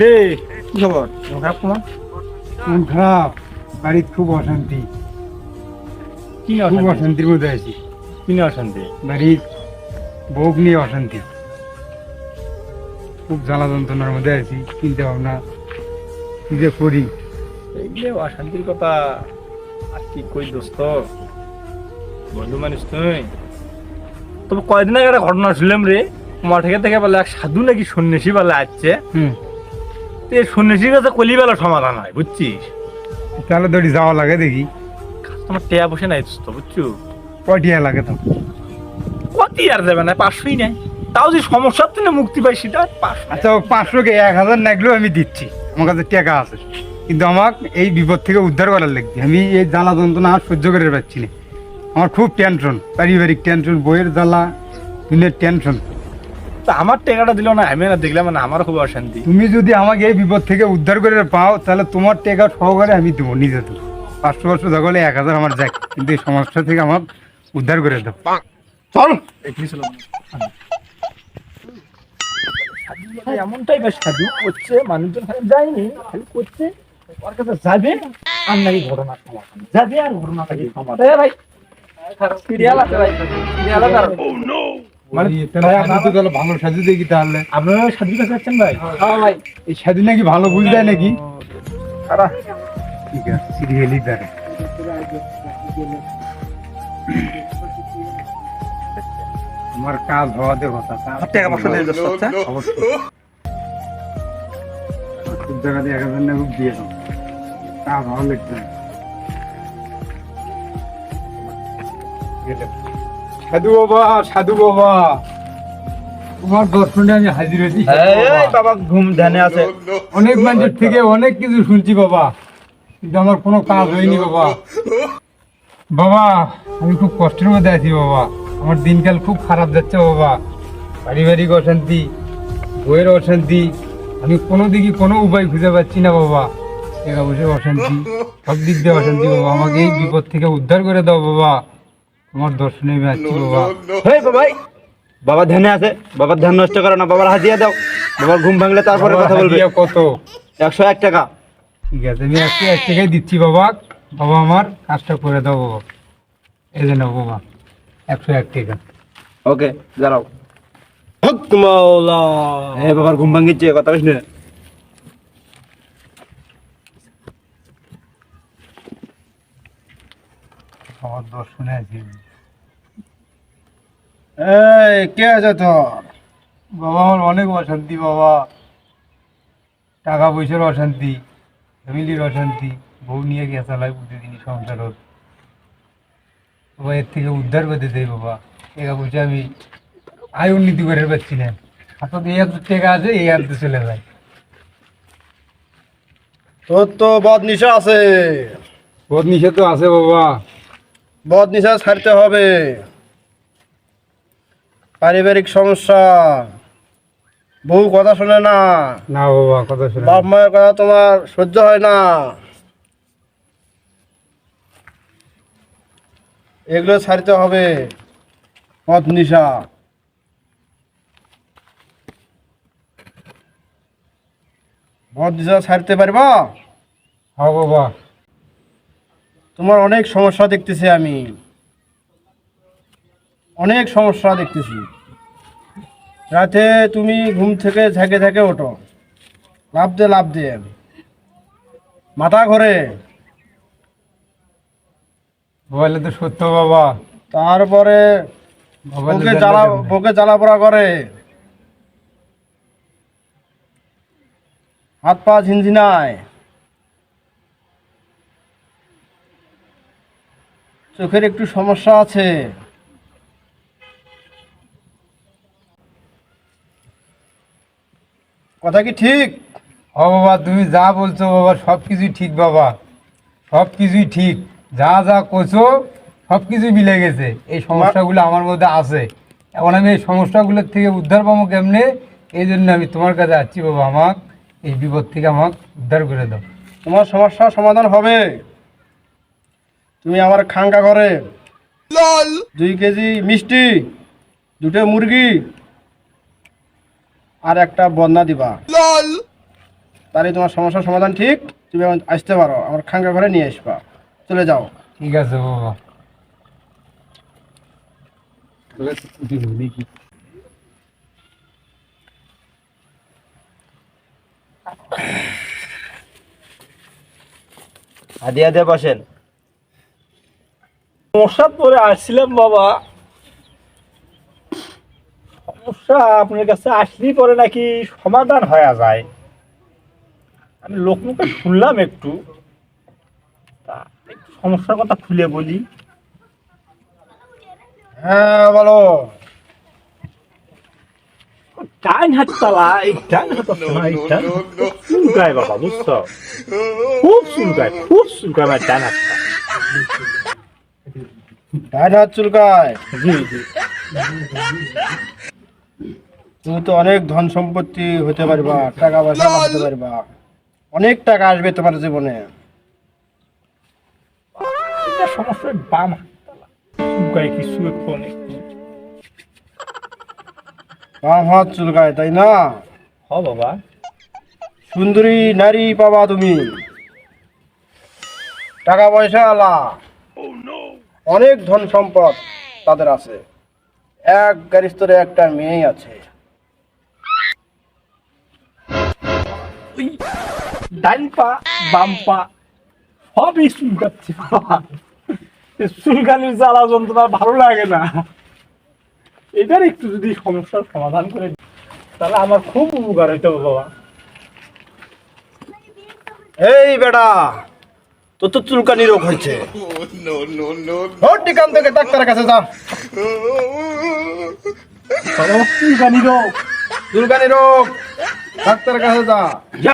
রে কি খবর? খারাপ তোমার? মন খারাপ, বাড়িতে খুব অশান্তি, কি নিয়ে খুব অশান্তি? অশান্তির মধ্যে আছি। কি নিয়ে অশান্তি? বাড়ির বউ নিয়ে অশান্তি, খুব জ্বালা যন্ত্রণার মধ্যে আছি। চিন্তা ভাবনা কি যে করি। এইগুলো অশান্তির কথা আর কি কই দোস্ত, বন্ধু মানুষ তুই। তবে কয়দিন আগে একটা ঘটনা শুনলাম রে, মঠে থেকে বলে এক সাধু নাকি সন্ন্যাসী বলে আসছে। তো এই সন্ন্যাসীর কাছে কলিবেলা সমাধান হয়, বুঝছিস? তাহলে দড়ি যাওয়া লাগে দেখি। তোমার টেয়া বসে নাই দোস্ত, বুঝছো? কয়টিয়া লাগে তো? কত আর যাবে না, 500ই নেয়। তাও যে সমস্যার থেকে মুক্তি পাই সেটা 500। আচ্ছা, 500কে 1000 নাগলেও আমি দিচ্ছি, আমার কাছে টাকা আছে। কিন্তু আমাকে এই বিপদ থেকে উদ্ধার করার লাগবে। আমি এই জ্বালা যন্ত্রণা আর সহ্য করে পাচ্ছি না। আমার খুব টেনশন, পারিবারিক টেনশন, বইয়ের জ্বালা, দিনের টেনশন। তা আমার টাকাটা দিল না, আমি না দেখলাম না, আমার খুব অশান্তি। তুমি যদি আমাকে এই বিপদ থেকে উদ্ধার করে পাও, তাহলে তোমার টাকা সহকারে আমি দেবো, নিজে দেবো। 500 জাগলে 1000 আমার যাক, কিন্তু এই সমস্যা থেকে আমার উদ্ধার করে দাও। চল এখানে চলো। এমনটাই বেশ সাধু করছে, মানুষজন খালি যায়নি, খালি করছে। ওর কাছে যাবে আর নাকি ঘটনা সমাধান, যাবে আর ঘটনাটাকে সমাধান। ভাই সিরিয়াল আছে ভাই, সিরিয়াল আছে। মানে আপনি তো তাহলে ভালো সাজু দেখি। তাহলে আপনারা সাধুর কাছে যাচ্ছেন ভাই? হ্যাঁ ভাই। এই সাজু নাকি ভালো বুঝ দেয় নাকি? খারাপ। ঠিক আছে, সিরিয়ালই দেখে। আমার কাজ হওয়াতে কথা, টাকা পয়সা দিয়ে যাচ্ছে, আচ্ছা? অবশ্যই খুব জায়গাতে 1000 না খুব দিয়ে দাও, কাজ হওয়া লিখবে। সাধু বাবা, সাধু বাবা, তোমার দর্শনে আমি হাজির হয়েছি। বাবা ঘুম ধ্যানে আছে। অনেক মানুষের থেকে অনেক কিছু শুনছি বাবা, কিন্তু আমার কোনো কাজ হয়নি বাবা। বাবা আমি খুব কষ্টের মধ্যে আছি বাবা, আমার দিনকাল খুব খারাপ যাচ্ছে বাবা। পারিবারিক অশান্তি, বইয়ের অশান্তি, আমি কোনো দিকে কোনো উপায় খুঁজে পাচ্ছি না বাবা। টাকা পয়সার অশান্তি, সব দিক দিয়ে অশান্তি বাবা। আমাকে এই বিপদ থেকে উদ্ধার করে দাও বাবা, তোমার দর্শনে আমি আসছি বাবা। হেই বাবাই, বাবা ধ্যানে আছে, বাবার ধ্যান নষ্ট করো না, বাবার হাজিয়া দাও। বাবার ঘুম ভাঙলে তারপরে কথা বলবে। হাদিয়া কত? 101 টাকা। ঠিক আছে, আমি আজকে 1 টাকাই দিচ্ছি বাবা। বাবা আমার কাজটা করে দাও বাবা, এই যে নাও বাবা 101 টাকা। ওকে, দাঁড়াও। হক মাওলা। হে বাবার ঘুম ভাঙিচ্ছে, কথা বলিস না। আমার দর্শনে আছি এই কে আছে তোর? বাবা। আমার অনেক অশান্তি বাবা, টাকা পয়সার অশান্তি, ফ্যামিলির অশান্তি, বউ নিয়ে গেছালাই প্রতিদিনই সংসার হোক বাবা। এর থেকে উদ্ধার করতে দেয় বাবা। টাকা পয়সা আমি আয় উন্নতি করে পাচ্ছি না। হাতত এই এত টাকা আছে, এই আনতে চলে যায়। তোর তো বদ নিশা আছে, বহুত নিষেধ তো আছে বাবা। বদ নিশা ছাড়তে হবে। পারিবারিক সমস্যা, বউ কথা শোনে না, না বাবা, কথা শোনা বাপ মায়ের কথা তোমার সহ্য হয় না, এগুলো ছাড়তে হবে। বদ নিশা, বদ নিশা ছাড়তে পারবা? হ্যাঁ বাবা। তোমার অনেক সমস্যা দেখতেছি আমি, অনেক সমস্যা দেখতেছি। রাতে তুমি ঘুম থেকে ঝাঁকে ঝাঁকে ওঠো, লাভ দে, মাথা ঘোরে। বলে তো সত্য বাবা। তারপরে বুকে জ্বালা পোড়া করে, হাত পা ঝিনঝিনায়, চোখের একটু সমস্যা আছে। কথা কি ঠিক? ও বাবা, তুমি যা বলছো বাবা সব কিছুই ঠিক বাবা, সব কিছুই ঠিক। যা যা করছো সব কিছুই মিলে গেছে। এই সমস্যাগুলো আমার মধ্যে আছে, এখন আমি এই সমস্যাগুলোর থেকে উদ্ধার পাবো কেমনে, এই জন্য আমি তোমার কাছে আসছি বাবা। আমাকে এই বিপদ থেকে আমাকে উদ্ধার করে দাও। তোমার সমস্যার সমাধান হবে। তুমি আমার খাঙ্কা ঘরে 2 কেজি মিষ্টি, 2টো মুরগি আর একটা বন্যা দিবা। তাহলে তোমার সমস্যার সমাধান ঠিক। তুমি এখন আসতে পারো, আমার খাঙ্কা ঘরে নিয়ে আসবা। চলে যাও। ঠিক আছে বাবা। আদি আদি বসেন। সমস্যা পরে আসছিলাম বাবা, সমস্যা আপনার কাছে আসলেই পরে নাকি সমাধান হয়ে যায়। আমি লোকমুখে শুনলাম একটু, তা একটু সমস্যার কথা খুলে বলি। হ্যাঁ বলো। ডাইন হাত তালা, এই ডাইন হাত এই ডাইন হাত চুলকায় বাবা, বুঝছো? খুব চুলকায়, খুব চুলকায় আমার ডাইন হাতটা। ডাইন হাত চুলকায়? জি জি। তুমি তো অনেক ধন সম্পত্তি হতে পারবা, টাকা পয়সা হতে পারবা, অনেক টাকা আসবে তোমার জীবনে। এটা সমস্যা বাম হাত তালা চুলকায় কিছু একটু অনেক। বাম হাত চুলকায়, তাই না? হ বাবা। সুন্দরী নারী পাবা তুমি, টাকা পয়সা আলা, অনেক ধন সম্পদ তাদের আছে। এক গাড়ির স্তরে একটা মেয়েই আছে। ওই ডান পা বাম পা সবই চুলকাচ্ছে বাবা। এই চুলকানির জ্বালা যন্ত্রণা ভালো লাগে না। এটার একটু যদি সমস্যার সমাধান করে দিত, তাহলে আমার খুব উপকার হইতো বাবা। এই বেটা, তোর তো চুলকানি রোগ হয়েছে। এখান থেকে ডাক্তারের কাছে যা। বাবা চুলকানি রোগ? চুলকানি রোগ, ডাক্তারের কাছে যা।